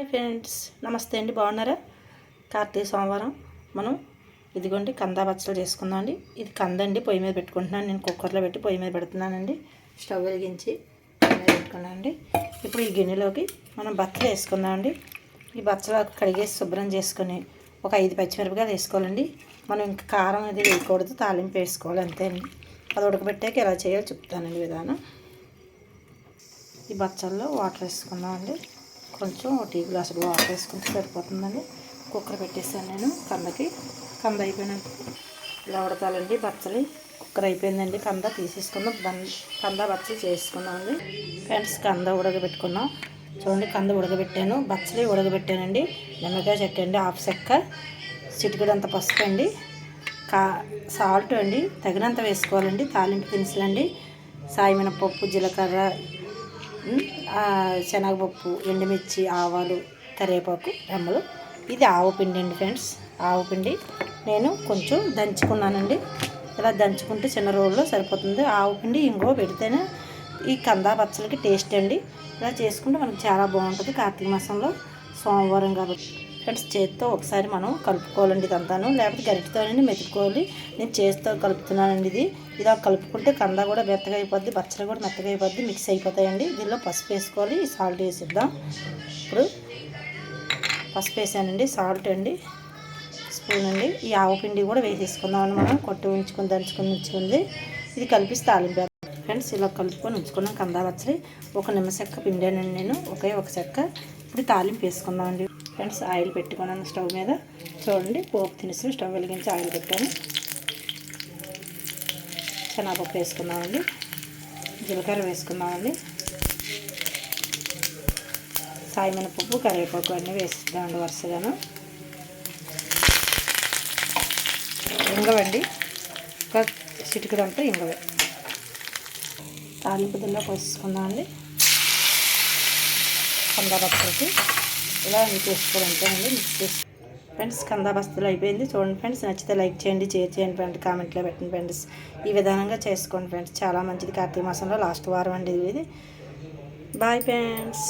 Hi friends, నమస్తే అండి. బాగున్నారా? కార్తీక సోమవారం మనం ఇదిగోండి కందా బచ్చలు చేసుకుందామండి. ఇది కందండి. పొయ్యి మీద పెట్టుకుంటున్నాను. నేను కుక్కర్లో పెట్టి పొయ్యి మీద పెడుతున్నానండి. స్టవ్ వెలిగించి పొయ్యి మీద పెట్టుకున్నానండి. ఇప్పుడు ఈ గిన్నెలోకి మనం బచ్చలు వేసుకుందామండి. ఈ బచ్చలు కడిగేసి శుభ్రం చేసుకొని ఒక 5 పచ్చిమిరపకాయలు వేసుకోవాలండి. మనం ఇంకా కారం అది వేయకూడదు, తాలింపు వేసుకోవాలి అంతే అండి. అది ఉడకబెట్టాక ఎలా చేయాలో చెప్తానండి విధానం. ఈ బచ్చల్లో వాటర్ వేసుకుందామండి. కొంచెం టీ గ్లాసులు వాటర్ వేసుకుంటే సరిపోతుందండి. కుక్కర్ పెట్టేసాను నేను. కంద అయిపోయినాక ఇలా ఉడకాలండి బచ్చలి. కుక్కర్ అయిపోయిందండి. కంద తీసేసుకుందాం. కంద బచ్చలి చేసుకున్నామండి ఫ్రెండ్స్. కంద ఉడకబెట్టుకున్నాం చూడండి. కంద ఉడకబెట్టాను, బచ్చలి ఉడకబెట్టానండి. నిమ్మకాయ చెక్క అండి, హాఫ్ చెక్క, చిటికెడంత పసుపు అండి, సాల్ట్ అండి తగినంత వేసుకోవాలండి. తాలింపు దినుసులు అండి, సాయి మినపప్పు, జీలకర్ర, శనగపప్పు, ఎండుమిర్చి, ఆవాలు, కరివేపాకు రెమ్మలు. ఇది ఆవు పిండి అండి ఫ్రెండ్స్. ఆవు పిండి నేను కొంచెం దంచుకున్నానండి. ఇలా దంచుకుంటే చిన్న రోల్లో సరిపోతుంది. ఆవు పిండి ఇంగువ పెడితేనే ఈ కందా బచ్చలకి టేస్ట్ అండి. ఇలా చేసుకుంటే మనకు చాలా బాగుంటుంది కార్తీక మాసంలో సోమవారం కాబట్టి ఫ్రెండ్స్. చేతితో ఒకసారి మనం కలుపుకోవాలండి ఇదంతాను, లేకపోతే గరిటెతోనే మెతుక్కోవాలి. నేను చేతితో కలుపుతున్నానండి. ఇలా కలుపుకుంటే కంద కూడా మెత్తగా అయిపోద్ది, బచ్చలు కూడా మెత్తగా అయిపోద్ది, మిక్స్ అయిపోతాయండి. దీనిలో పసుపు వేసుకోవాలి, సాల్ట్ వేసిద్దాం. ఇప్పుడు పసుపు వేసానండి, సాల్ట్ అండి స్పూన్ అండి. ఈ ఆవు పిండి కూడా వేసేసుకుందామని మనం దంచుకొని ఉంచుకుంది. ఇది కలిపిస్తే తాలింపు ఫ్రెండ్స్. ఇలా కలుపుకొని ఉంచుకున్నాం కందా బచ్చలి. ఒక నిమ్మచెక్క పిండానండి నేను, ఒక చెక్క. ఇప్పుడు తాలింపు వేసుకుందామండి ఫ్రెండ్స్. ఆయిల్ పెట్టుకున్నాను స్టవ్ మీద. చూడండి, పోపు దినుసులు స్టవ్ వెలిగించి ఆయిల్ పెట్టాను. శనగపప్పు వేసుకుందామండి, జీలకర్ర వేసుకుందామండి, సాయి మినపప్పు, కరివేపాకు అన్నీ వేసుకుందామండి వరుసగాను. ఇంగవండి, ఒక చిటికెడంతా ఇంగవే. తాలింపు దిల్లోకి వేసుకుందామండి. కందా బచ్చలకి ఇలా మిక్స్ చేసుకోవడం అంతేనండి. మిక్స్ చేసి ఫ్రెండ్స్, కందా బస్తలు అయిపోయింది. చూడండి ఫ్రెండ్స్. నచ్చితే లైక్ చేయండి, షేర్ చేయండి ఫ్రెండ్స్, కామెంట్లో పెట్టండి ఫ్రెండ్స్. ఈ విధానంగా చేసుకోండి ఫ్రెండ్స్. చాలా మంచిది కార్తీక మాసంలో లాస్ట్ వారం అండి ఇది. Bye friends.